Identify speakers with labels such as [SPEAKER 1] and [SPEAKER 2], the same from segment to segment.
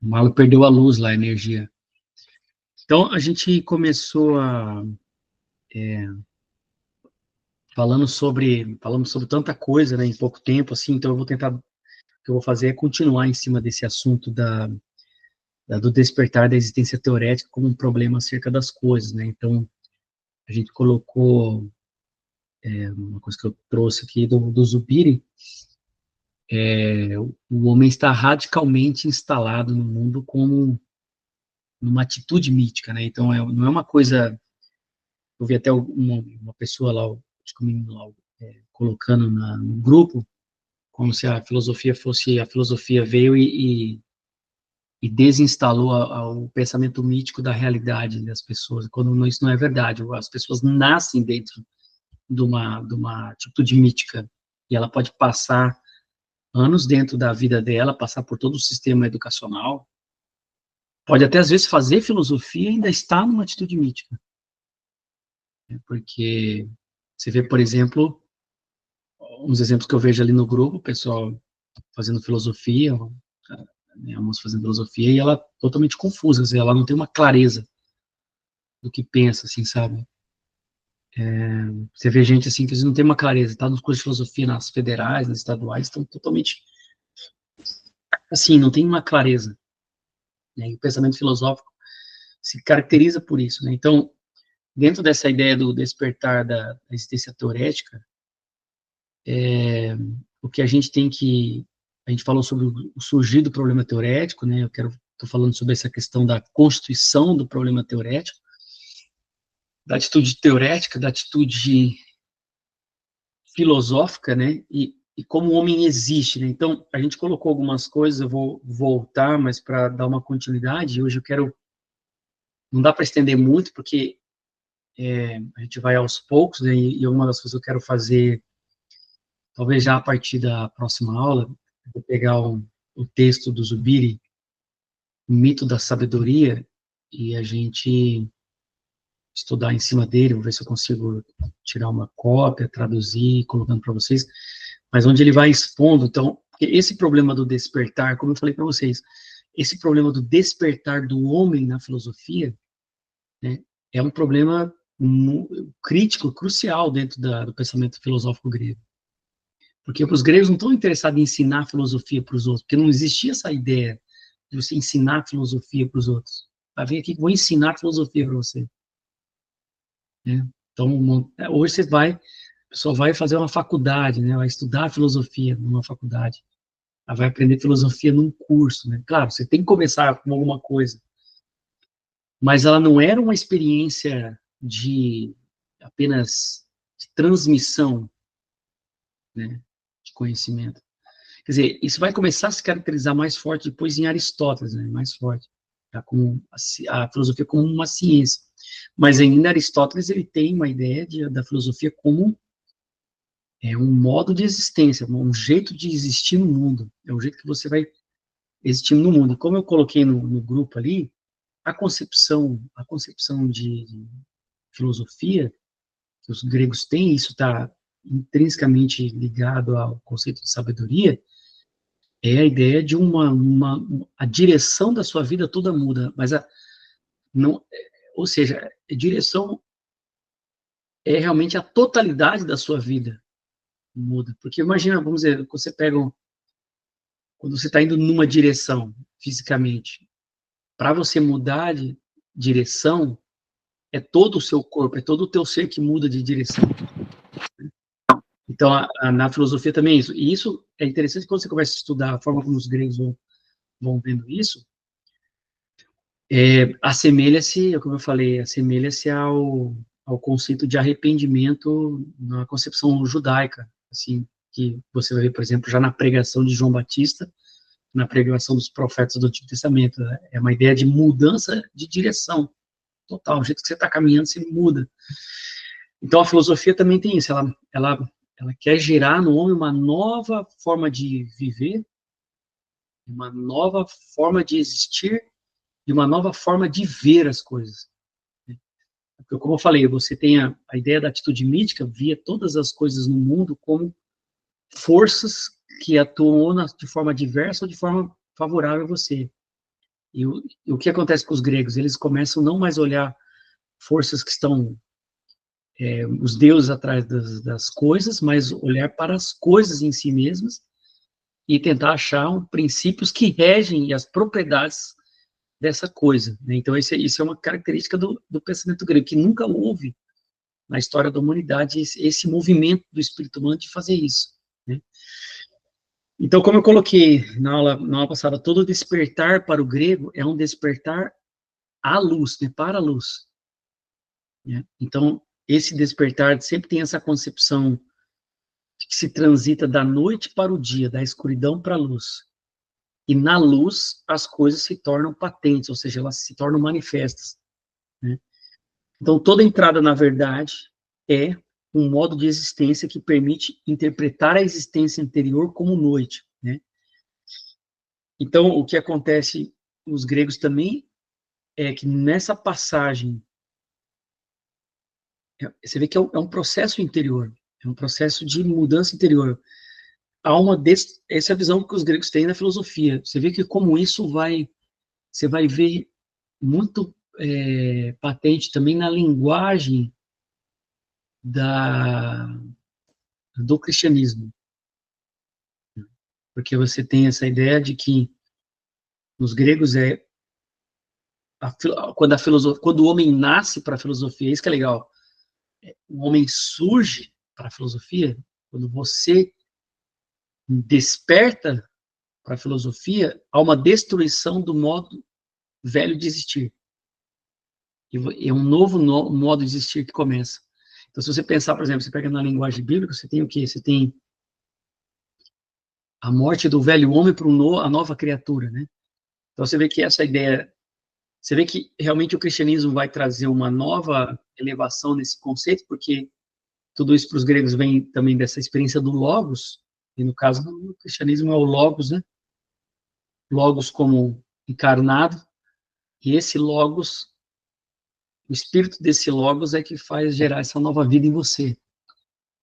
[SPEAKER 1] O Marlon perdeu a luz lá, a energia. Então, a gente começou falamos sobre tanta coisa, né, em pouco tempo, assim, então o que eu vou fazer é continuar em cima desse assunto do despertar da existência teorética como um problema acerca das coisas, né, então a gente colocou uma coisa que eu trouxe aqui do Zubiri, o homem está radicalmente instalado no mundo como numa atitude mítica, né, então não é uma coisa, eu vi até uma pessoa lá, acho que um menino lá, colocando no grupo, como se a filosofia veio e desinstalou o pensamento mítico da realidade das pessoas, quando isso não é verdade. As pessoas nascem dentro de uma atitude mítica, e ela pode passar anos dentro da vida dela, passar por todo o sistema educacional, pode até às vezes fazer filosofia e ainda estar numa atitude mítica, né? Porque você vê, por exemplo, uns exemplos que eu vejo ali no grupo, o pessoal fazendo filosofia, né, a moça fazendo filosofia, e ela totalmente confusa, assim, ela não tem uma clareza do que pensa, assim, sabe? Você vê gente, assim, que não tem uma clareza, tá nos cursos de filosofia, nas federais, nas estaduais, estão totalmente, assim, não tem uma clareza, né? E o pensamento filosófico se caracteriza por isso, né? Então, dentro dessa ideia do despertar da existência teorética, o que a gente tem que, a gente falou sobre o surgir do problema teorético, né? Estou falando sobre essa questão da constituição do problema teorético, da atitude teorética, da atitude filosófica, né, e como o homem existe, né, então a gente colocou algumas coisas, eu vou voltar, mas para dar uma continuidade, hoje eu quero, não dá para estender muito, porque a gente vai aos poucos, né, e uma das coisas que eu quero fazer, talvez já a partir da próxima aula, vou pegar o texto do Zubiri, o mito da sabedoria, e a gente estudar em cima dele, vou ver se eu consigo tirar uma cópia, traduzir, colocando para vocês, mas onde ele vai expondo, então, esse problema do despertar, como eu falei para vocês, esse problema do despertar do homem na filosofia, né, é um problema crítico, crucial dentro do pensamento filosófico grego. Porque os gregos não estão interessados em ensinar filosofia para os outros, porque não existia essa ideia de você ensinar filosofia para os outros. Vai vir aqui que vou ensinar filosofia para você, né? Então, hoje a pessoa vai fazer uma faculdade, né? Vai estudar filosofia numa faculdade. Ela vai aprender filosofia num curso, né? Claro, você tem que começar com alguma coisa, mas ela não era uma experiência de apenas de transmissão, né, de conhecimento. Quer dizer, isso vai começar a se caracterizar mais forte depois em Aristóteles, né? Mais forte, tá? Como a filosofia como uma ciência. Mas ainda Aristóteles ele tem uma ideia da filosofia como um modo de existência, um jeito de existir no mundo. É o jeito que você vai existir no mundo. Como eu coloquei no grupo ali, a concepção de filosofia que os gregos têm, isso está intrinsecamente ligado ao conceito de sabedoria, é a ideia de a direção da sua vida toda muda, mas não, ou seja, a direção é realmente a totalidade da sua vida muda, porque imagina, vamos dizer, quando você está indo numa direção fisicamente, para você mudar de direção, é todo o seu corpo, é todo o teu ser que muda de direção. Então, na filosofia também é isso. E isso é interessante quando você começa a estudar a forma como os gregos vão vendo isso, assemelha-se, como eu falei, assemelha-se ao conceito de arrependimento na concepção judaica, assim, que você vai ver, por exemplo, já na pregação de João Batista, na pregação dos profetas do Antigo Testamento, né? É uma ideia de mudança de direção total, o jeito que você está caminhando, você muda. Então, a filosofia também tem isso, ela quer gerar no homem uma nova forma de viver, uma nova forma de existir e uma nova forma de ver as coisas. Porque, como eu falei, você tem a ideia da atitude mítica, via todas as coisas no mundo como forças que atuam de forma diversa ou de forma favorável a você. E o que acontece com os gregos? Eles começam não mais a olhar forças que estão, os deuses atrás das coisas, mas olhar para as coisas em si mesmas e tentar achar princípios que regem as propriedades dessa coisa, né? Então, isso é uma característica do pensamento grego, que nunca houve na história da humanidade esse movimento do espírito humano de fazer isso, né? Então, como eu coloquei na aula passada, todo despertar para o grego é um despertar à luz, né, para a luz, né? Então, esse despertar sempre tem essa concepção de que se transita da noite para o dia, da escuridão para a luz. E na luz, as coisas se tornam patentes, ou seja, elas se tornam manifestas, né? Então, toda entrada na verdade é um modo de existência que permite interpretar a existência anterior como noite, né? Então, o que acontece nos gregos também é que nessa passagem, você vê que é um processo interior, é um processo de mudança interior. Essa é a visão que os gregos têm na filosofia. Você vê que como isso você vai ver muito patente também na linguagem do cristianismo, porque você tem essa ideia de que nos gregos quando o homem nasce para a filosofia, isso que é legal, o homem surge para a filosofia, quando você desperta para a filosofia, há uma destruição do modo velho de existir. E é um novo modo de existir que começa. Então, se você pensar, por exemplo, você pega na linguagem bíblica, você tem o quê? Você tem a morte do velho homem para a nova criatura, né? Então, você vê que essa ideia, você vê que realmente o cristianismo vai trazer uma nova elevação nesse conceito, porque tudo isso para os gregos vem também dessa experiência do Logos, e no caso do cristianismo é o Logos, né? Logos como encarnado, e esse Logos, o espírito desse Logos é que faz gerar essa nova vida em você.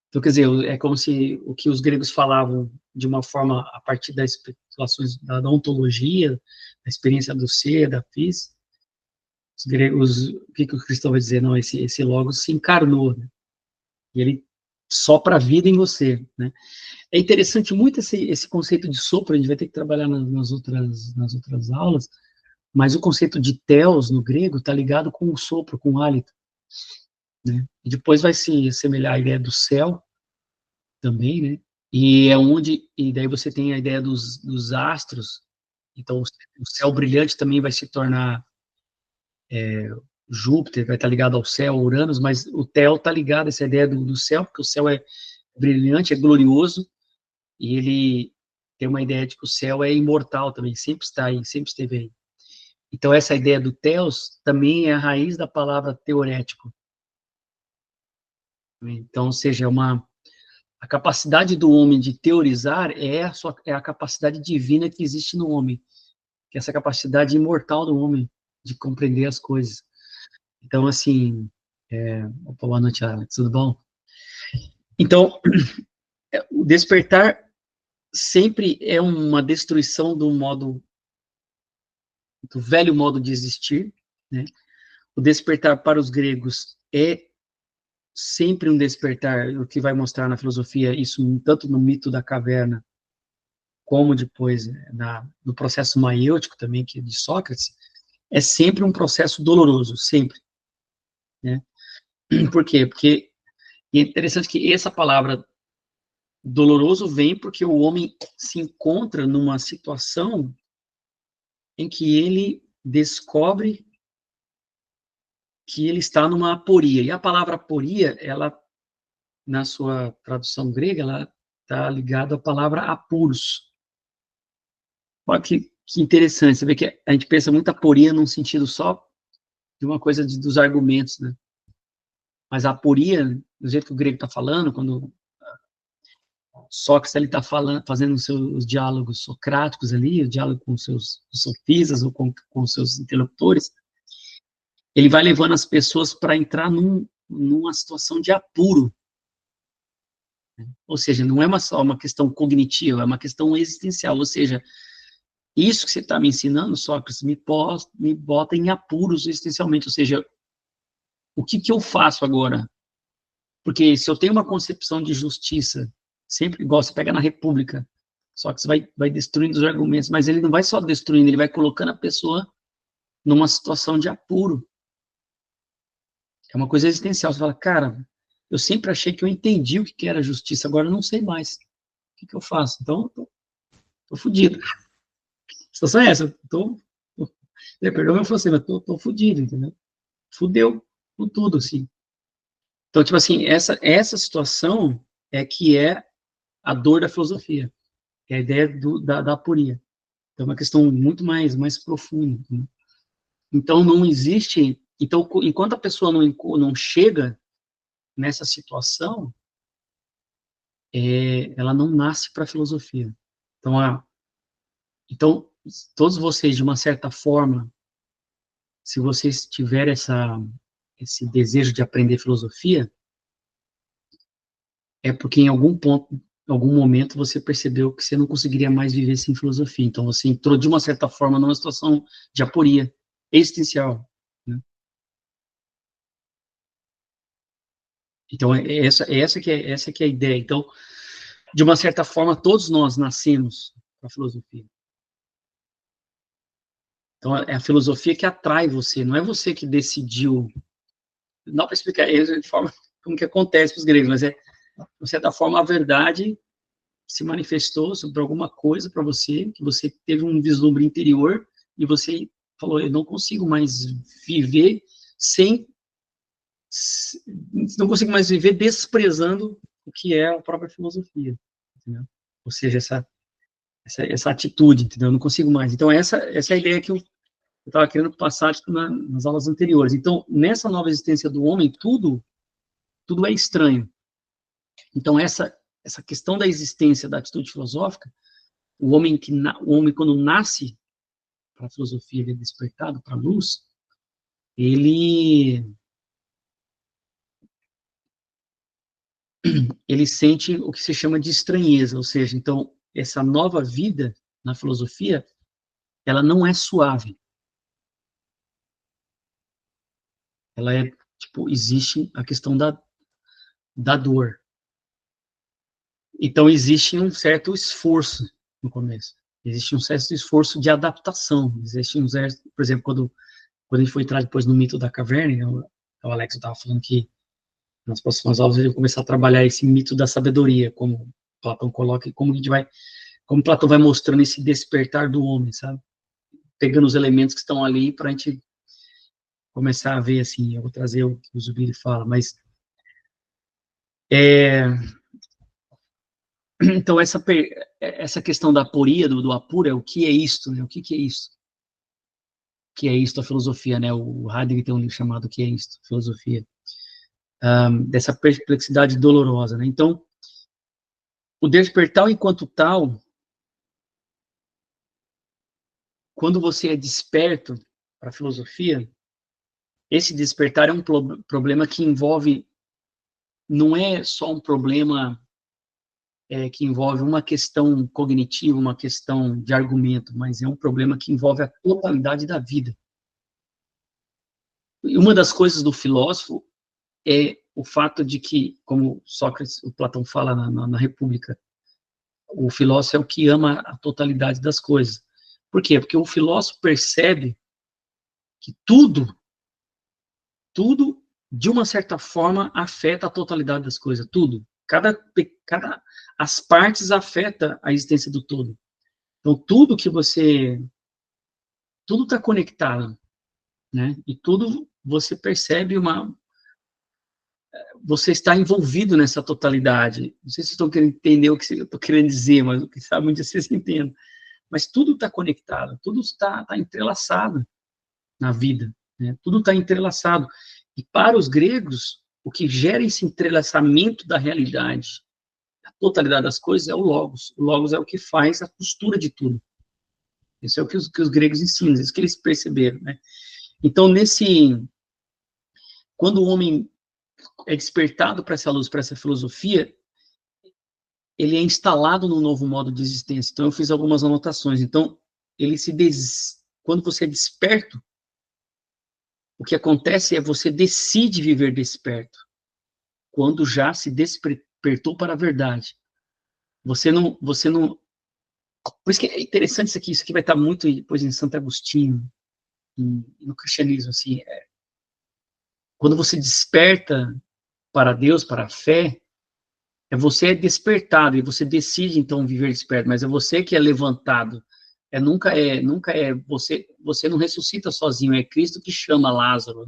[SPEAKER 1] Então, quer dizer, é como se o que os gregos falavam de uma forma a partir das especulações da ontologia, da experiência do ser, da fis, os gregos, o que o cristão vai dizer? Não, esse Logos se encarnou, né? E ele sopra a vida em você, né? É interessante muito esse conceito de sopro, a gente vai ter que trabalhar nas outras aulas, mas o conceito de theos no grego está ligado com o sopro, com o hálito, né? E depois vai se assemelhar à ideia do céu também, né? E daí você tem a ideia dos astros, então o céu brilhante também vai se tornar Júpiter, vai estar ligado ao céu, Uranus, mas o Theo está ligado a essa ideia do céu, porque o céu é brilhante, é glorioso, e ele tem uma ideia de que o céu é imortal também, sempre está aí, sempre esteve aí. Então, essa ideia do Theos também é a raiz da palavra teorético. Então, ou seja, a capacidade do homem de teorizar é a capacidade divina que existe no homem, que é essa capacidade imortal do homem de compreender as coisas. Então, assim, boa noite, Alex, tudo bom? Então, o despertar sempre é uma destruição do velho modo de existir, né? O despertar para os gregos é sempre um despertar, o que vai mostrar na filosofia, isso tanto no mito da caverna, como depois no processo maiêutico também, que é de Sócrates, é sempre um processo doloroso, sempre, né? Por quê? Porque é interessante que essa palavra doloroso vem porque o homem se encontra numa situação em que ele descobre que ele está numa aporia. E a palavra aporia, ela, na sua tradução grega, ela está ligada à palavra apuros. Olha que interessante, você vê que a gente pensa muito aporia num sentido só de uma coisa dos argumentos, né? Mas a aporia, do jeito que o grego está falando, quando Sócrates ele está fazendo os diálogos socráticos ali, o diálogo com os seus sofistas ou com os seus interlocutores, ele vai levando as pessoas para entrar numa situação de apuro. Ou seja, não é só uma questão cognitiva, é uma questão existencial. Ou seja, isso que você está me ensinando, Sócrates, me bota em apuros existencialmente, ou seja, o que eu faço agora? Porque se eu tenho uma concepção de justiça, sempre igual você pega na República, Sócrates vai destruindo os argumentos, mas ele não vai só destruindo, ele vai colocando a pessoa numa situação de apuro. É uma coisa existencial. Você fala, cara, eu sempre achei que eu entendi o que era justiça, agora eu não sei mais. O que eu faço? Então, tô fudido. A situação é essa. Perdão, eu falei assim, mas tô fudido, entendeu? Fudeu com tudo, assim. Então, tipo assim, essa situação é que é a dor da filosofia, que é a ideia da aporia. Então, é uma questão muito mais profunda. Né? Então, não existe... Então, enquanto a pessoa não chega nessa situação, ela não nasce para a filosofia. Então, todos vocês, de uma certa forma, se vocês tiverem esse desejo de aprender filosofia, é porque em algum ponto, em algum momento, você percebeu que você não conseguiria mais viver sem filosofia. Então, você entrou, de uma certa forma, numa situação de aporia existencial. Né? Então, essa que é a ideia. Então, de uma certa forma, todos nós nascemos para a filosofia. Então, é a filosofia que atrai você, não é você que decidiu. Não dá para explicar de forma como que acontece para os gregos, mas de certa forma, a verdade se manifestou sobre alguma coisa para você, que você teve um vislumbre interior e você falou, eu não consigo mais viver não consigo mais viver desprezando o que é a própria filosofia, entendeu? Ou seja, essa atitude, entendeu? Eu não consigo mais. Então, essa é a ideia que eu estava querendo passar tipo, nas aulas anteriores. Então, nessa nova existência do homem, tudo é estranho. Então, essa questão da existência da atitude filosófica, o homem quando nasce para a filosofia, ele é despertado para a luz, ele sente o que se chama de estranheza, ou seja, então, essa nova vida na filosofia, ela não é suave. Ela é, tipo, existe a questão da dor. Então, existe um certo esforço no começo. Existe um certo esforço de adaptação. Existe um certo, por exemplo, quando a gente for entrar depois no mito da caverna, o Alex estava falando que nas próximas aulas eu vou começar a trabalhar esse mito da sabedoria, como Platão coloca, e como Platão vai mostrando esse despertar do homem, sabe? Pegando os elementos que estão ali para a gente começar a ver, assim, eu vou trazer o que o Zubiri fala, mas então essa questão da aporia, do apura, o que é isto, né? O que é isto? O que é isto a filosofia, né? O Heidegger tem um livro chamado O que é isto? Filosofia. Dessa perplexidade dolorosa, né? Então, o despertar enquanto tal, quando você é desperto para a filosofia, esse despertar é um problema que envolve, não é só um problema que envolve uma questão cognitiva, uma questão de argumento, mas é um problema que envolve a totalidade da vida. E uma das coisas do filósofo é o fato de que, como Sócrates, o Platão fala na República, o filósofo é o que ama a totalidade das coisas. Por quê? Porque o filósofo percebe que tudo, de uma certa forma, afeta a totalidade das coisas, tudo. As partes afetam a existência do todo. Então, tudo está conectado, né? E tudo você percebe você está envolvido nessa totalidade. Não sei se estão querendo entender o que eu estou querendo dizer, mas o que sabe onde vocês entendem. Mas tudo está conectado, tudo está entrelaçado na vida, né? Tudo está entrelaçado. E para os gregos, o que gera esse entrelaçamento da realidade, a totalidade das coisas, é o logos. O logos é o que faz a costura de tudo. Isso é o que os gregos ensinam, isso que eles perceberam, né? Então, quando o homem é despertado para essa luz, para essa filosofia, ele é instalado num novo modo de existência. Então, eu fiz algumas anotações. Então, quando você é desperto, o que acontece é você decide viver desperto, quando já se despertou para a verdade. Você não, por isso que é interessante isso aqui vai estar muito depois em Santo Agostinho, no cristianismo, assim, quando você desperta para Deus, para a fé, você é despertado, e você decide, então, viver desperto, mas é você que é levantado, nunca é você não ressuscita sozinho, é Cristo que chama Lázaro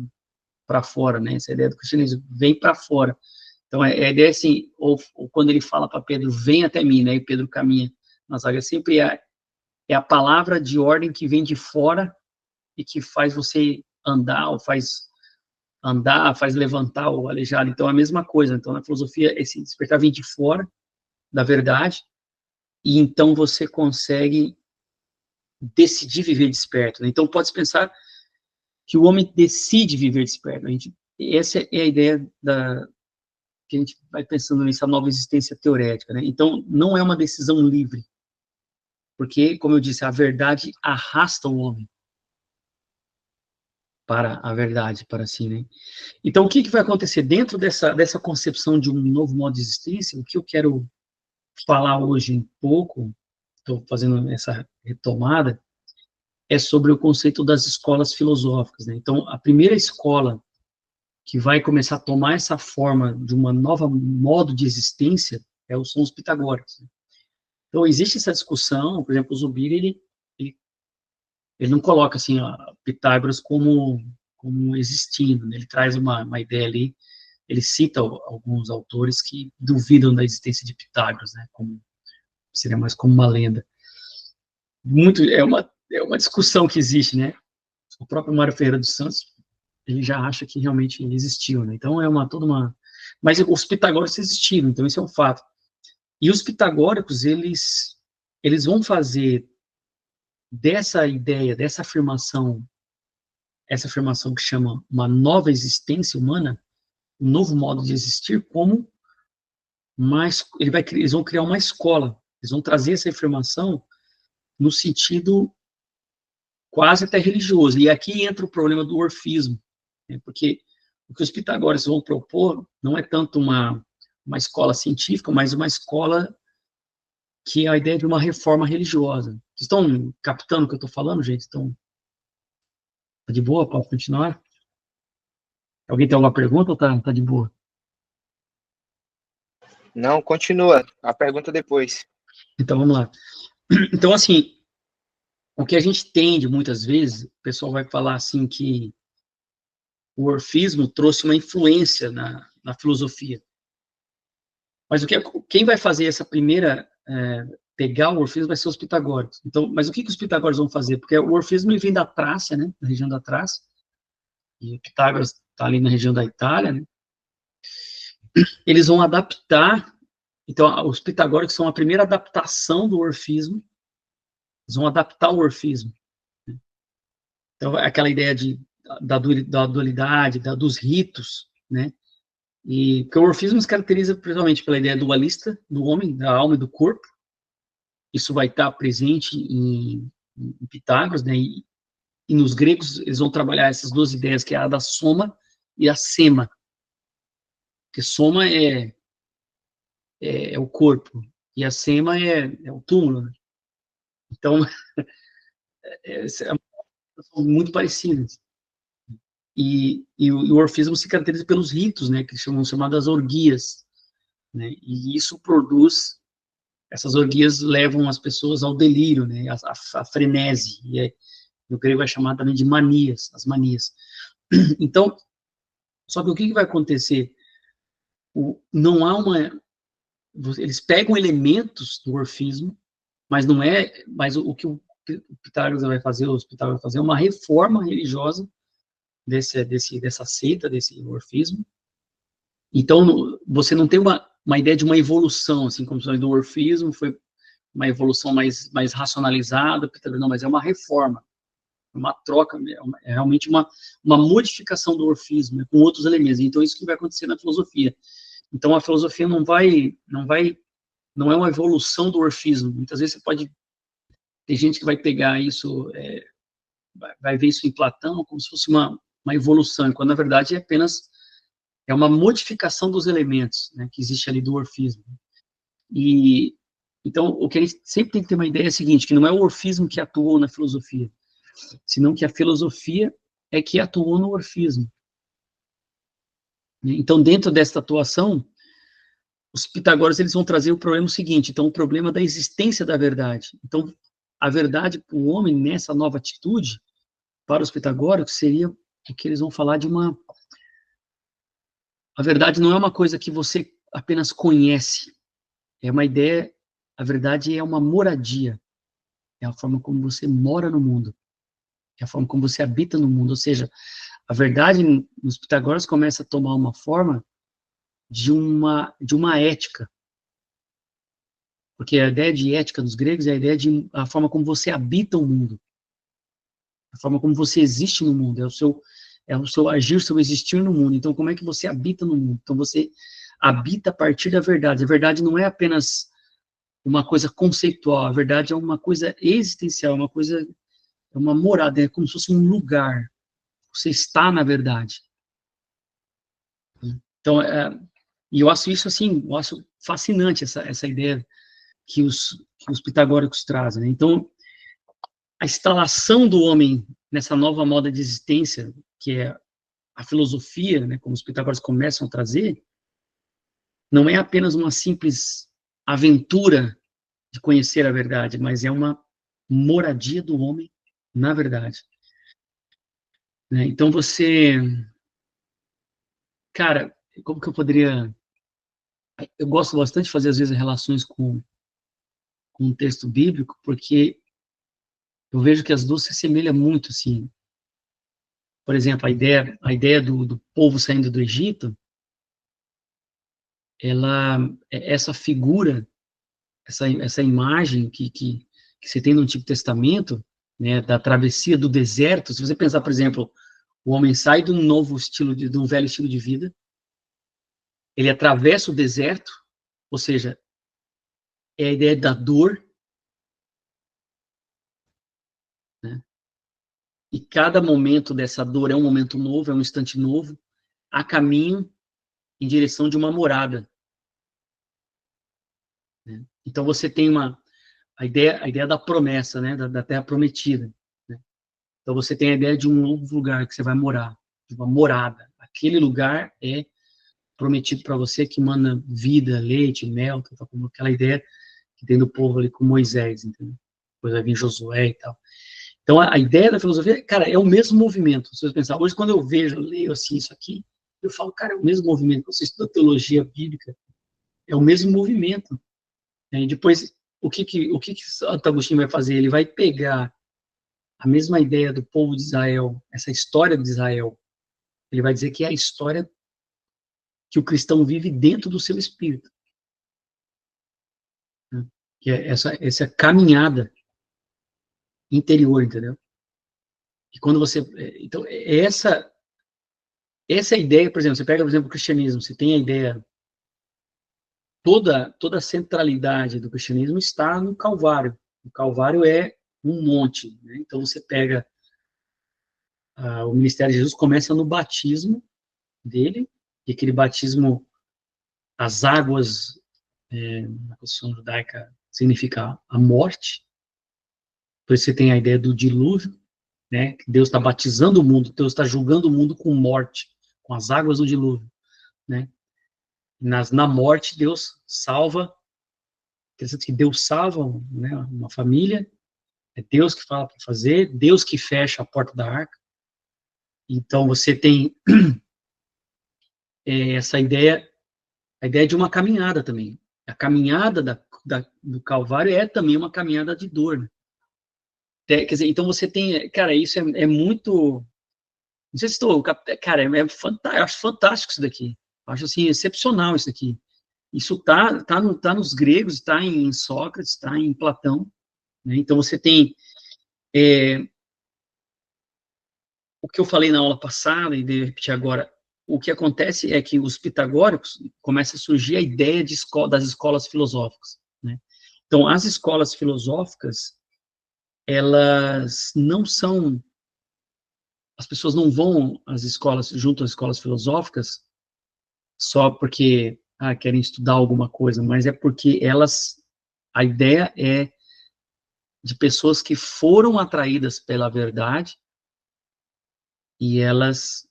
[SPEAKER 1] para fora, né, essa ideia do cristianismo, vem para fora. Então, a ideia é assim, ou quando ele fala para Pedro, vem até mim, né, e Pedro caminha nas águas, sempre é a palavra de ordem que vem de fora e que faz você andar, ou faz levantar o aleijado. Então, é a mesma coisa. Então, na filosofia, esse despertar vem de fora da verdade, e então você consegue decidir viver desperto, né? Então, pode-se pensar que o homem decide viver desperto. Essa é a ideia que a gente vai pensando nessa nova existência teorética, né? Então, não é uma decisão livre, porque, como eu disse, a verdade arrasta o homem para a verdade, para si, né? Então, o que vai acontecer dentro dessa concepção de um novo modo de existência? O que eu quero falar hoje um pouco, estou fazendo essa retomada, é sobre o conceito das escolas filosóficas, né? Então, a primeira escola que vai começar a tomar essa forma de uma nova modo de existência são os pitagóricos, né? Então, existe essa discussão, por exemplo, o Zubiri, ele não coloca, assim, Pitágoras como existindo, né? Ele traz uma ideia ali, ele cita alguns autores que duvidam da existência de Pitágoras, né? Seria mais como uma lenda. É uma discussão que existe, né? O próprio Mário Ferreira dos Santos, ele já acha que realmente existiu, né? Então, mas os pitagóricos existiram, então isso é um fato. E os pitagóricos, eles vão fazer dessa ideia, dessa afirmação, essa afirmação que chama uma nova existência humana, um novo modo de existir, como eles vão criar uma escola, eles vão trazer essa afirmação no sentido quase até religioso. E aqui entra o problema do orfismo, né? Porque o que os pitagóricos vão propor não é tanto uma escola científica, mas uma escola que é a ideia de uma reforma religiosa. Vocês estão captando o que eu estou falando, gente? Tá de boa? Pode continuar? Alguém tem alguma pergunta ou tá de boa?
[SPEAKER 2] Não, continua. A pergunta depois.
[SPEAKER 1] Então, vamos lá. Então, assim, o que a gente tende, muitas vezes, o pessoal vai falar assim que o orfismo trouxe uma influência na filosofia. Mas quem vai fazer essa primeira, pegar o orfismo vai ser os pitagóricos. Então, mas o que os pitagóricos vão fazer? Porque o orfismo ele vem da Trácia, né, da região da Trácia, e Pitágoras está ali na região da Itália, né? Eles vão adaptar, então, os pitagóricos são a primeira adaptação do orfismo, eles vão adaptar o orfismo. Né? Então, aquela ideia da dualidade, dos ritos, né? E porque o orfismo se caracteriza principalmente pela ideia dualista do homem, da alma e do corpo. Isso vai estar presente em Pitágoras, né? E nos gregos eles vão trabalhar essas duas ideias, que é a da soma e a sema. Porque soma é o corpo, e a sema é o túmulo, né? Então, são muito parecidas. E o orfismo se caracteriza pelos ritos, né, que são chamadas orgias, né, e isso produz, essas orgias levam as pessoas ao delírio, né, a frenese, e no grego é chamado também de manias, as manias. Então, só que o que vai acontecer? Não há eles pegam elementos do orfismo, mas não é, mas o que o Pitágoras vai fazer, os Pitágoras vai fazer é uma reforma religiosa dessa seita, desse orfismo. Então, você não tem uma ideia de uma evolução, assim, como do orfismo, foi uma evolução mais racionalizada, não, mas é uma reforma, uma troca, é realmente uma modificação do orfismo, né, com outros elementos. Então, isso que vai acontecer na filosofia. Então, a filosofia não é uma evolução do orfismo. Muitas vezes você pode Tem gente que vai pegar isso, vai ver isso em Platão como se fosse uma evolução, quando na verdade é apenas uma modificação dos elementos, né, que existe ali do orfismo. E então o que a gente sempre tem que ter uma ideia é a seguinte, que não é o orfismo que atuou na filosofia, senão que a filosofia é que atuou no orfismo. Então, dentro desta atuação, os pitagóricos eles vão trazer o problema seguinte, então o problema da existência da verdade. Então, a verdade para o homem nessa nova atitude, para os pitagóricos, seria o que eles vão falar de uma... A verdade não é uma coisa que você apenas conhece, é uma ideia, a verdade é uma moradia, é a forma como você mora no mundo, é a forma como você habita no mundo, ou seja, a verdade nos pitagóricos começa a tomar uma forma de uma ética, porque a ideia de ética dos gregos é a ideia de a forma como você habita o mundo, a forma como você existe no mundo, é o seu agir, o seu existir no mundo. Então, como é que você habita no mundo? Então, você habita a partir da verdade. A verdade não é apenas uma coisa conceitual, a verdade é uma coisa existencial, é uma morada, é como se fosse um lugar. Você está na verdade. Então, e eu acho isso assim, eu acho fascinante essa ideia que os pitagóricos trazem, né? Então, a instalação do homem nessa nova moda de existência, que é a filosofia, né, como os pitagóricos começam a trazer, não é apenas uma simples aventura de conhecer a verdade, mas é uma moradia do homem na verdade. Né? Então você, cara, como que eu poderia... Eu gosto bastante de fazer, às vezes, relações com um texto bíblico, porque eu vejo que as duas se assemelham muito, assim. Por exemplo, a ideia do povo saindo do Egito, essa figura, essa imagem que você tem no Antigo Testamento, né, da travessia do deserto, se você pensar, por exemplo, o homem sai de um novo estilo, de um velho estilo de vida, ele atravessa o deserto, ou seja, é a ideia da dor, né? E cada momento dessa dor é um momento novo, é um instante novo, a caminho em direção de uma morada. Né? Então você tem a ideia da promessa, né? Da terra prometida. Né? Então você tem a ideia de um novo lugar que você vai morar, de uma morada. Aquele lugar é prometido para você, que manda vida, leite, mel, tá, como aquela ideia que tem do povo ali com Moisés, entendeu? Depois vai vir Josué e tal. Então, a ideia da filosofia, cara, é o mesmo movimento. Se você pensar, hoje, quando eu vejo, eu leio assim, isso aqui, eu falo, cara, é o mesmo movimento. Você estuda teologia bíblica, é o mesmo movimento. E depois, o que Santo Agostinho vai fazer? Ele vai pegar a mesma ideia do povo de Israel, essa história de Israel, ele vai dizer que é a história que o cristão vive dentro do seu espírito. Né? Que é essa caminhada interior, entendeu? E quando você... Então, essa ideia, por exemplo, você pega, por exemplo, o cristianismo, você tem a ideia... Toda a centralidade do cristianismo está no Calvário. O Calvário é um monte. Né? Então, você pega... o ministério de Jesus começa no batismo dele, e aquele batismo, as águas, na posição judaica, significa a morte. Por isso você tem a ideia do dilúvio, né? Deus está batizando o mundo, Deus está julgando o mundo com morte, com as águas do dilúvio, né? Na morte, Deus salva, interessante que Deus salva, né, uma família, é Deus que fala para fazer, Deus que fecha a porta da arca. Então você tem essa ideia, a ideia de uma caminhada também. A caminhada do Calvário é também uma caminhada de dor, né? Quer dizer, então você tem, cara, isso é muito, não sei se estou, cara, fantástico, eu acho fantástico isso daqui, eu acho assim, excepcional isso daqui. Isso tá nos gregos, está em Sócrates, está em Platão, né? Então você tem o que eu falei na aula passada, e de repetir agora, o que acontece é que os pitagóricos começa a surgir a ideia das escolas filosóficas, né? Então, as escolas filosóficas, elas não são, as pessoas não vão às escolas, junto às escolas filosóficas, só porque querem estudar alguma coisa, mas é porque a ideia é de pessoas que foram atraídas pela verdade e elas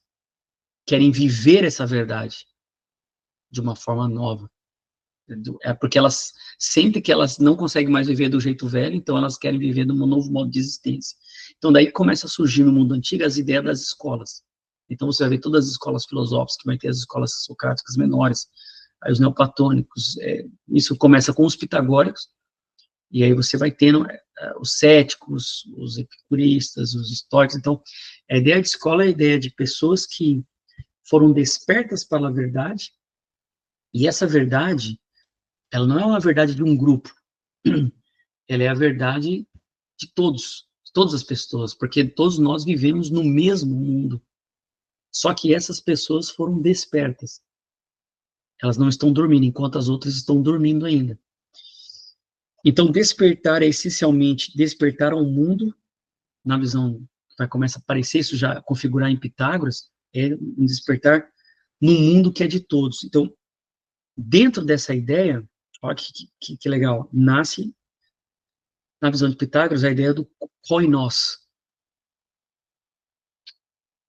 [SPEAKER 1] querem viver essa verdade de uma forma nova. É porque elas sentem que elas não conseguem mais viver do jeito velho, então elas querem viver de um novo modo de existência. Então daí começa a surgir no mundo antigo as ideias das escolas. Então você vai ver todas as escolas filosóficas, que vai ter as escolas socráticas menores, aí os neoplatônicos, isso começa com os pitagóricos, e aí você vai tendo os céticos, os epicuristas, os estoicos. Então, a ideia de escola é a ideia de pessoas que foram despertas para a verdade, e essa verdade, ela não é uma verdade de um grupo, ela é a verdade de todas as pessoas, porque todos nós vivemos no mesmo mundo, só que essas pessoas foram despertas, elas não estão dormindo, enquanto as outras estão dormindo ainda. Então, despertar é essencialmente despertar ao mundo, na visão que vai começar a aparecer, isso já configurar em Pitágoras, é um despertar no mundo que é de todos. Então, dentro dessa ideia, olha que legal, nasce, na visão de Pitágoras, a ideia do koinos,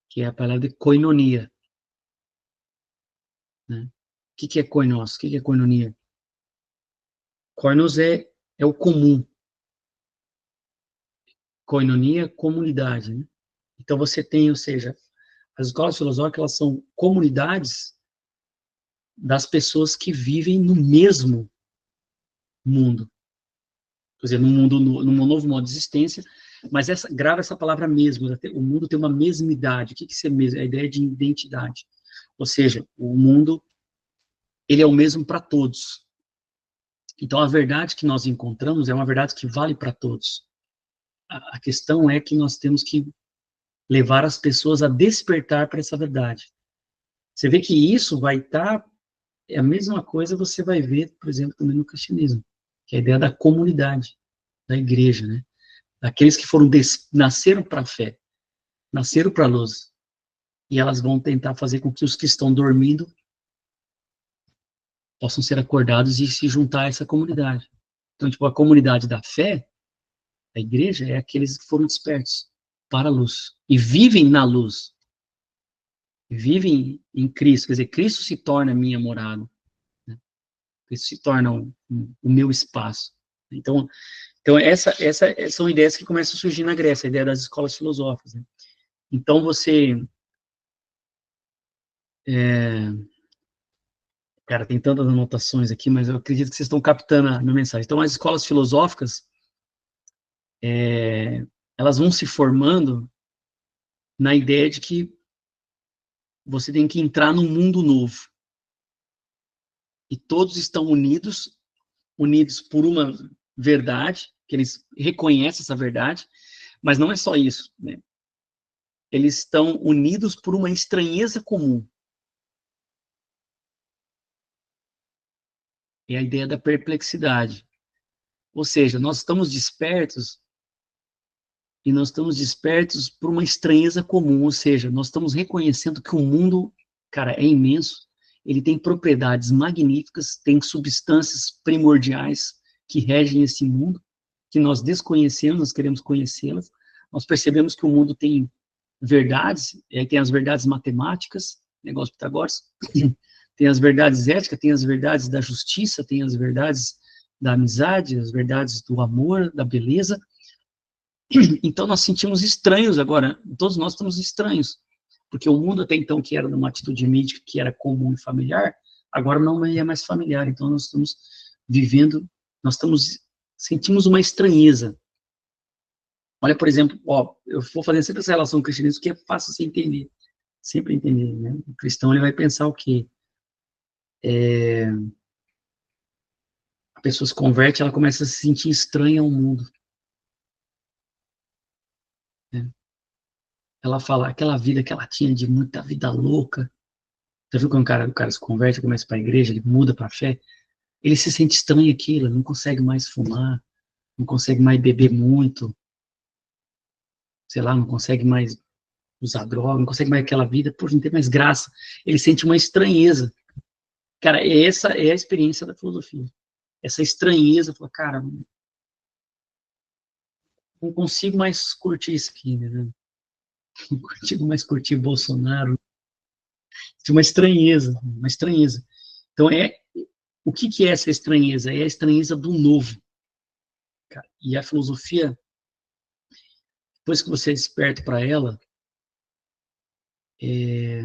[SPEAKER 1] que é a palavra de koinonia. Né? O que é koinos? O que é koinonia? Koinos é o comum. Koinonia é comunidade. Né? Então você tem, ou seja, as escolas filosóficas, elas são comunidades das pessoas que vivem no mesmo mundo. Quer dizer, num novo modo de existência, mas grava essa palavra mesmo, o mundo tem uma mesmidade. O que é mesmo? É a ideia de identidade. Ou seja, o mundo, ele é o mesmo para todos. Então, a verdade que nós encontramos é uma verdade que vale para todos. A questão é que nós temos que levar as pessoas a despertar para essa verdade. Você vê que isso vai estar, é a mesma coisa você vai ver, por exemplo, também no cristianismo, que é a ideia da comunidade, da igreja, né? Daqueles que nasceram para a fé, nasceram para a luz, e elas vão tentar fazer com que os que estão dormindo possam ser acordados e se juntar a essa comunidade. Então, tipo, a comunidade da fé, a igreja, é aqueles que foram despertos para a luz, e vivem na luz, vivem em Cristo, quer dizer, Cristo se torna a minha morada, né? Cristo se torna o meu espaço. Então essa são ideias que começam a surgir na Grécia, a ideia das escolas filosóficas. Né? Então cara, tem tantas anotações aqui, mas eu acredito que vocês estão captando a minha mensagem. Então, as escolas filosóficas, elas vão se formando na ideia de que você tem que entrar num mundo novo. E todos estão unidos por uma verdade, que eles reconhecem essa verdade, mas não é só isso, né? Eles estão unidos por uma estranheza comum. É a ideia da perplexidade. Ou seja, nós estamos despertos e nós estamos despertos por uma estranheza comum, ou seja, nós estamos reconhecendo que o mundo, cara, é imenso, ele tem propriedades magníficas, tem substâncias primordiais que regem esse mundo, que nós desconhecemos, nós queremos conhecê-las, nós percebemos que o mundo tem verdades, tem as verdades matemáticas, negócio de Pitágoras, tem as verdades éticas, tem as verdades da justiça, tem as verdades da amizade, as verdades do amor, da beleza. Então nós sentimos estranhos agora, todos nós estamos estranhos, porque o mundo até então, que era numa atitude mítica, que era comum e familiar, agora não é mais familiar, então nós estamos vivendo, sentimos uma estranheza. Olha, por exemplo, eu vou fazer sempre essa relação com o cristianismo, que é fácil você entender, sempre entender, né? O cristão, ele vai pensar o quê? A pessoa se converte, ela começa a se sentir estranha ao mundo. Né? Ela fala, aquela vida que ela tinha de muita vida louca. Já viu quando o cara se converte, começa para a igreja, ele muda para a fé, ele se sente estranho aquilo, ele não consegue mais fumar, não consegue mais beber muito, sei lá, não consegue mais usar droga, não consegue mais aquela vida, poxa, não tem mais graça. Ele sente uma estranheza. Cara, essa é a experiência da filosofia. Essa estranheza, fala, cara, não consigo mais curtir isso aqui, né? Não consigo mais curtir Bolsonaro. Tinha uma estranheza, uma estranheza. Então, o que é essa estranheza? É a estranheza do novo. Cara. E a filosofia, depois que você desperta para ela, e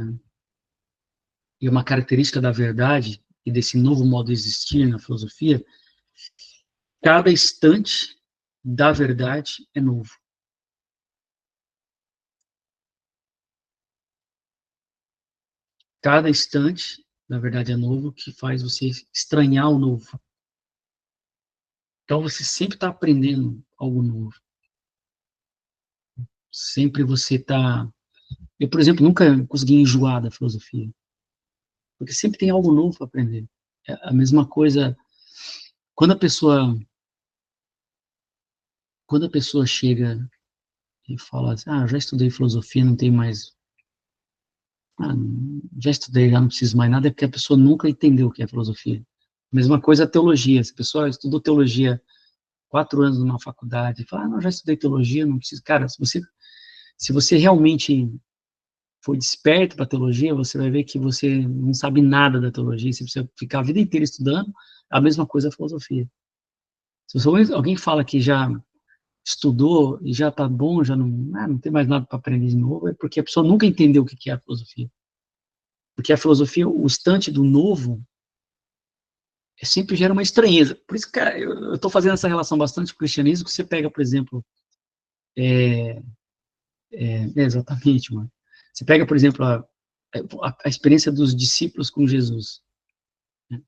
[SPEAKER 1] uma característica da verdade e desse novo modo de existir na filosofia, cada instante da verdade é novo. Cada instante, na verdade, é novo, que faz você estranhar o novo. Então, você sempre está aprendendo algo novo. Sempre você está... Eu, por exemplo, nunca consegui enjoar da filosofia. Porque sempre tem algo novo para aprender. É a mesma coisa... Quando a pessoa chega e fala assim, já estudei filosofia, não tem mais... já estudei, já não preciso mais nada, é porque a pessoa nunca entendeu o que é filosofia. Mesma coisa a teologia. Se a pessoa estudou teologia 4 anos numa faculdade, fala, não, já estudei teologia, não preciso... Cara, se você realmente for desperto para teologia, você vai ver que você não sabe nada da teologia, você precisa ficar a vida inteira estudando, a mesma coisa a filosofia. Se alguém fala que já estudou e já está bom, já não tem mais nada para aprender de novo, é porque a pessoa nunca entendeu o que é a filosofia. Porque a filosofia, o instante do novo, sempre gera uma estranheza. Por isso, cara, eu estou fazendo essa relação bastante com o cristianismo, que você pega, por exemplo, exatamente, mano. Você pega, por exemplo, a experiência dos discípulos com Jesus. Né?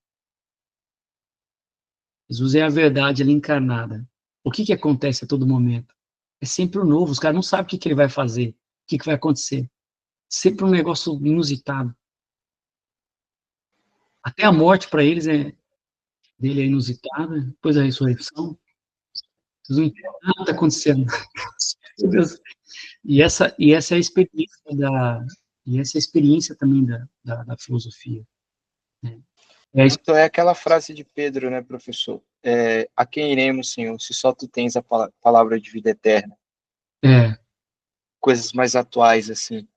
[SPEAKER 1] Jesus é a verdade ali encarnada. O que acontece a todo momento? É sempre o novo. Os caras não sabem o que ele vai fazer, o que vai acontecer. Sempre um negócio inusitado. Até a morte para eles dele é inusitada, depois a ressurreição. Vocês não entendem nada que está acontecendo. Meu Deus. E essa é a experiência também da filosofia. Né?
[SPEAKER 2] Então é aquela frase de Pedro, né, professor? A quem iremos, Senhor, se só tu tens a palavra de vida eterna? Coisas mais atuais, assim,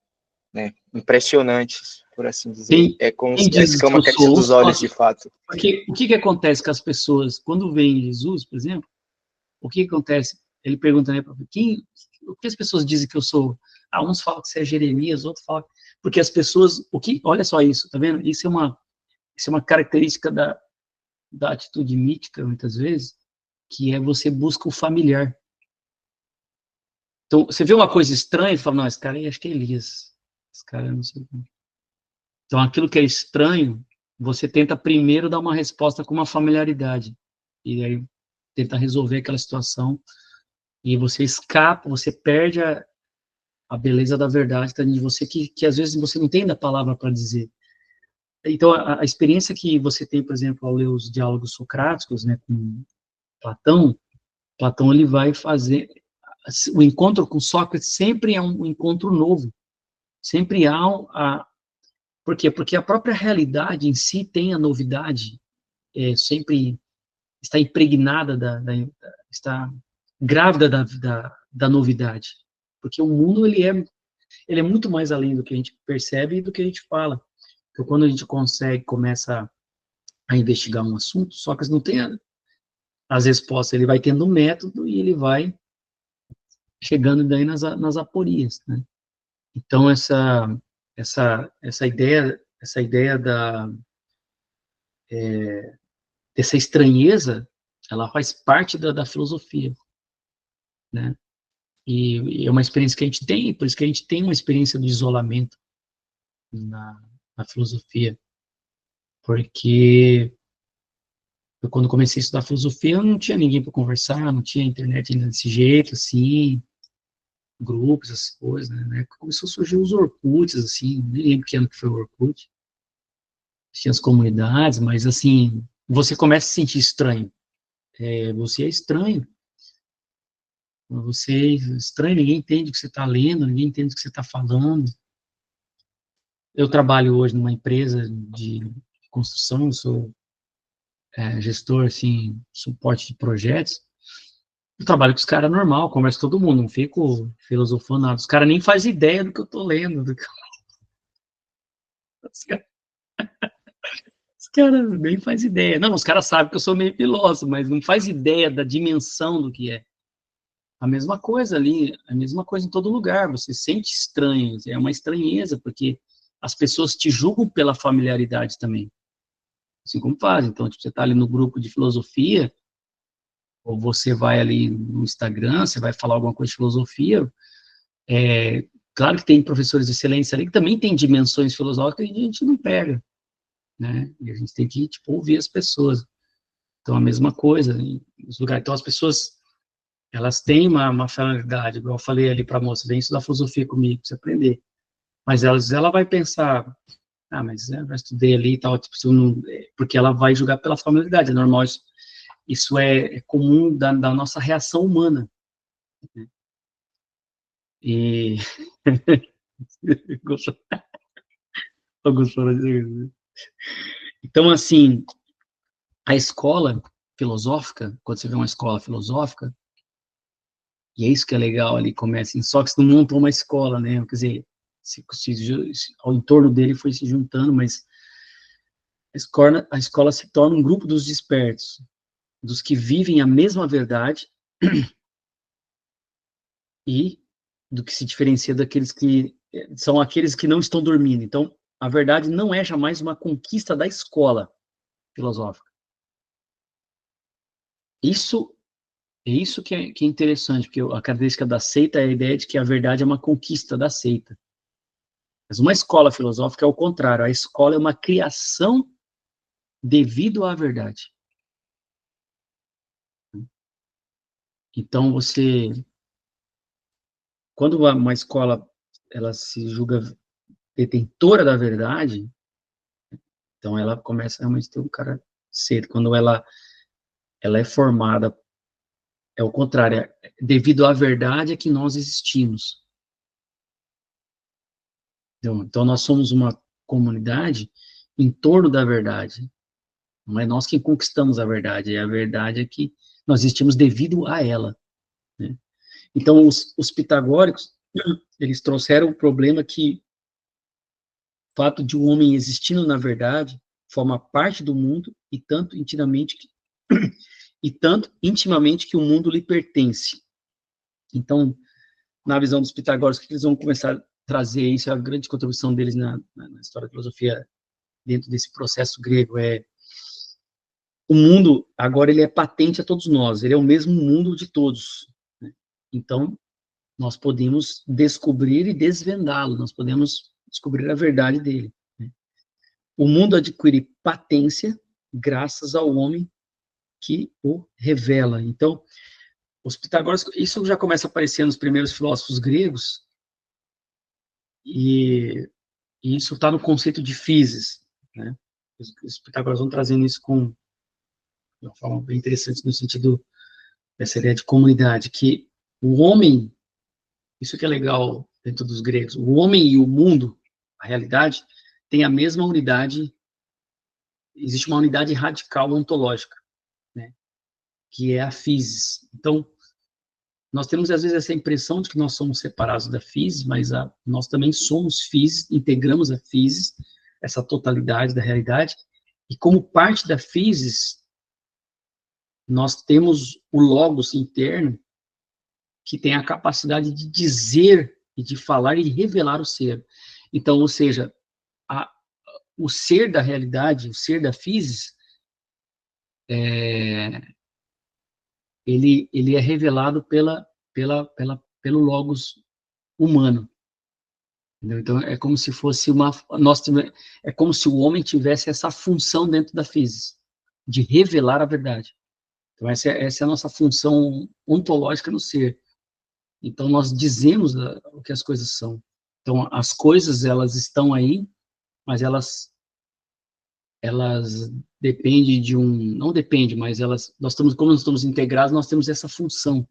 [SPEAKER 2] né? Impressionantes, por assim dizer. É como se a escama caísse dos olhos, de fato.
[SPEAKER 1] Porque o que acontece com as pessoas, quando veem Jesus, por exemplo, o que acontece? Ele pergunta, né, o que as pessoas dizem que eu sou? Uns falam que você é Jeremias, outros falam... Porque as pessoas... olha só isso, tá vendo? Isso é uma característica da atitude mítica, muitas vezes, que é você busca o familiar. Então, você vê uma coisa estranha e fala, não, esse cara aí acho que é Elias. Esse cara não sei. Então, aquilo que é estranho, você tenta primeiro dar uma resposta com uma familiaridade. E aí, tenta resolver aquela situação. E você escapa, você perde a beleza da verdade dentro de você, que às vezes você não tem a palavra para dizer. Então, a experiência que você tem, por exemplo, ao ler os diálogos socráticos, né, com Platão ele vai fazer o encontro com Sócrates sempre é um encontro novo, sempre por quê? Porque a própria realidade em si tem a novidade, sempre está impregnada está grávida da novidade, porque o mundo ele é muito mais além do que a gente percebe e do que a gente fala. Então, quando a gente começa a investigar um assunto, Sócrates não tem as respostas, ele vai tendo um método e ele vai chegando daí nas aporias, né? Então, essa ideia dessa estranheza, ela faz parte da filosofia, né? E é uma experiência que a gente tem, por isso que a gente tem uma experiência do isolamento na filosofia, porque eu, quando comecei a estudar filosofia, eu não tinha ninguém para conversar, não tinha internet ainda desse jeito, assim, grupos, essas coisas, né? Começou a surgir os Orkuts, assim, nem lembro que ano que foi o Orkut, tinha as comunidades, mas, assim, você começa a se sentir estranho. Você é estranho. Você é estranho, ninguém entende o que você está lendo, ninguém entende o que você está falando. Eu trabalho hoje numa empresa de construção, eu sou gestor, assim, suporte de projetos. Eu trabalho com os caras normal, converso com todo mundo, não fico filosofando nada. Os caras nem fazem ideia do que eu tô lendo. Os caras nem fazem ideia. Não, os caras sabem que eu sou meio filósofo, mas não faz ideia da dimensão do que é. A mesma coisa ali, a mesma coisa em todo lugar. Você sente estranho, é uma estranheza, porque as pessoas te julgam pela familiaridade também. Assim como fazem. Então, tipo, você está ali no grupo de filosofia, ou você vai ali no Instagram, você vai falar alguma coisa de filosofia, claro que tem professores de excelência ali que também tem dimensões filosóficas e a gente não pega, né? E a gente tem que, tipo, ouvir as pessoas. Então, a mesma coisa nos lugares. Então, as pessoas, elas têm uma finalidade, igual eu falei ali para a moça, vem estudar filosofia comigo, pra você aprender. Mas ela vai pensar, mas eu já estudei ali e tal, tipo, porque ela vai julgar pela familiaridade, é normal isso é comum da nossa reação humana. Né? E... Então, assim, a escola filosófica, quando você vê uma escola filosófica, e é isso que é legal ali, começa, só que você não montou uma escola, né? Quer dizer, ao entorno dele foi se juntando, mas a escola se torna um grupo dos despertos, dos que vivem a mesma verdade e do que se diferencia daqueles que são aqueles que não estão dormindo. Então, a verdade não é jamais uma conquista da escola filosófica. Isso é isso que é interessante, porque a característica da seita é a ideia de que a verdade é uma conquista da seita. Mas uma escola filosófica é o contrário, a escola é uma criação devido à verdade. Então, quando uma escola ela se julga detentora da verdade, então ela começa realmente a ter um cara cedo. Quando ela é formada, é o contrário, devido à verdade é que nós existimos. Então, nós somos uma comunidade em torno da verdade. Não é nós que conquistamos a verdade, é a verdade é que nós existimos devido a ela. Né? Então, os pitagóricos, eles trouxeram o problema que o fato de um homem existindo na verdade forma parte do mundo e tanto intimamente que o mundo lhe pertence. Então, na visão dos pitagóricos, que eles vão começar a trazer isso, é a grande contribuição deles na história da filosofia dentro desse processo grego, o mundo, agora, ele é patente a todos nós, ele é o mesmo mundo de todos. Né? Então, nós podemos descobrir e desvendá-lo, nós podemos descobrir a verdade dele. Né? O mundo adquire patência graças ao homem que o revela. Então, os pitagóricos, isso já começa a aparecer nos primeiros filósofos gregos, e isso está no conceito de physis. Né? Os pitagóricos vão trazendo isso de uma forma bem interessante no sentido dessa ideia de comunidade, que o homem, isso que é legal dentro dos gregos, o homem e o mundo, a realidade, tem a mesma unidade, existe uma unidade radical ontológica, né, que é a physis. Então, nós temos às vezes essa impressão de que nós somos separados da physis, mas nós também somos physis, integramos a physis, essa totalidade da realidade, e como parte da physis, nós temos o logos interno, que tem a capacidade de dizer e de falar e revelar o ser. Então, ou seja, o ser da realidade, o ser da physis, ele é revelado pelo logos humano. Entendeu? Então, é como se fosse é como se o homem tivesse essa função dentro da physis, de revelar a verdade. Então, essa é a nossa função ontológica no ser. Então, nós dizemos o que as coisas são. Então, as coisas, elas estão aí, mas elas dependem de um... Não depende, mas nós estamos, como nós estamos integrados, nós temos essa função.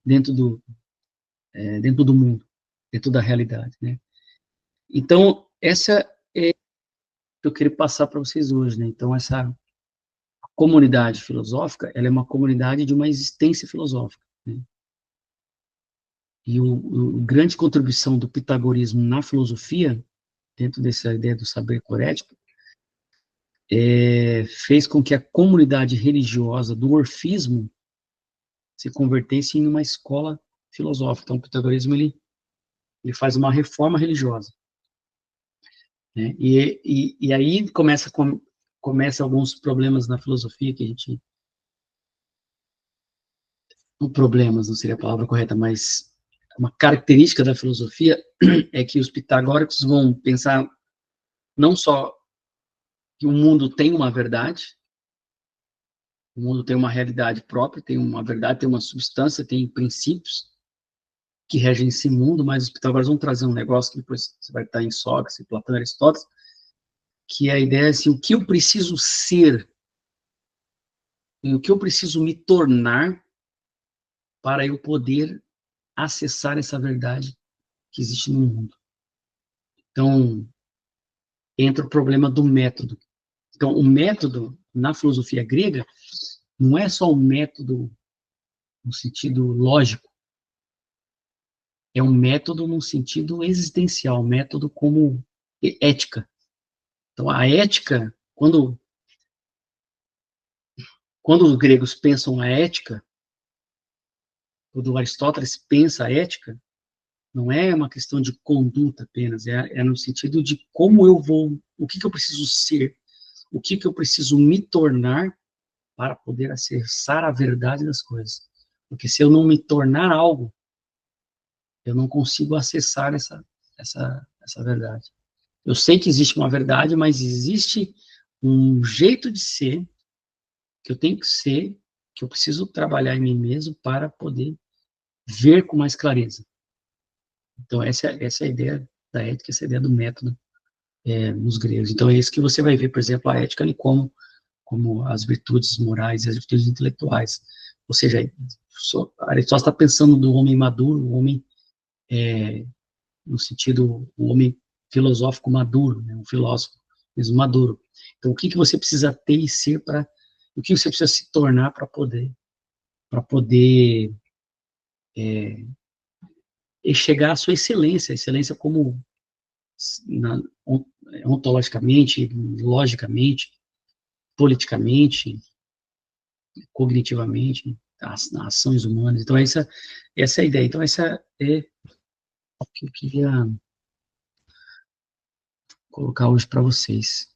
[SPEAKER 1] dentro do mundo, dentro da realidade, né? Então, essa é o que eu queria passar para vocês hoje, né? Então, essa comunidade filosófica, ela é uma comunidade de uma existência filosófica, né? E a grande contribuição do pitagorismo na filosofia, dentro dessa ideia do saber corético, fez com que a comunidade religiosa do orfismo se convertesse em uma escola filosófica. Então, o pitagorismo, ele faz uma reforma religiosa, né? E aí começa alguns problemas na filosofia que a gente... Não problemas, não seria a palavra correta, mas uma característica da filosofia é que os pitagóricos vão pensar não só que o mundo tem uma verdade, o mundo tem uma realidade própria, tem uma verdade, tem uma substância, tem princípios que regem esse mundo, mas os pitagóricos vão trazer um negócio que depois você vai estar em Sócrates, Platão, Aristóteles, que é a ideia assim, o que eu preciso ser, e o que eu preciso me tornar para eu poder acessar essa verdade que existe no mundo. Então, entra o problema do método. Então, o método, na filosofia grega, não é só um método no sentido lógico, é um método no sentido existencial, método como ética. Então, a ética, quando os gregos pensam a ética, quando Aristóteles pensa a ética, não é uma questão de conduta apenas, é no sentido de como eu vou, o que eu preciso ser, o que eu preciso me tornar para poder acessar a verdade das coisas. Porque se eu não me tornar algo, eu não consigo acessar essa verdade. Eu sei que existe uma verdade, mas existe um jeito de ser que eu tenho que ser, que eu preciso trabalhar em mim mesmo para poder ver com mais clareza. Então, essa é a ideia da ética, essa é a ideia do método nos gregos. Então, é isso que você vai ver, por exemplo, a ética ali como as virtudes morais e as virtudes intelectuais. Ou seja, Aristóteles está pensando do homem maduro, o homem, no sentido, o homem filosófico maduro, né, um filósofo mesmo maduro. Então, o que você precisa ter e ser para... O que você precisa se tornar para poder chegar à sua excelência, excelência como ontologicamente, logicamente, politicamente, cognitivamente, as ações humanas. Então, essa é a ideia. Então, essa é o que eu queria colocar hoje para vocês.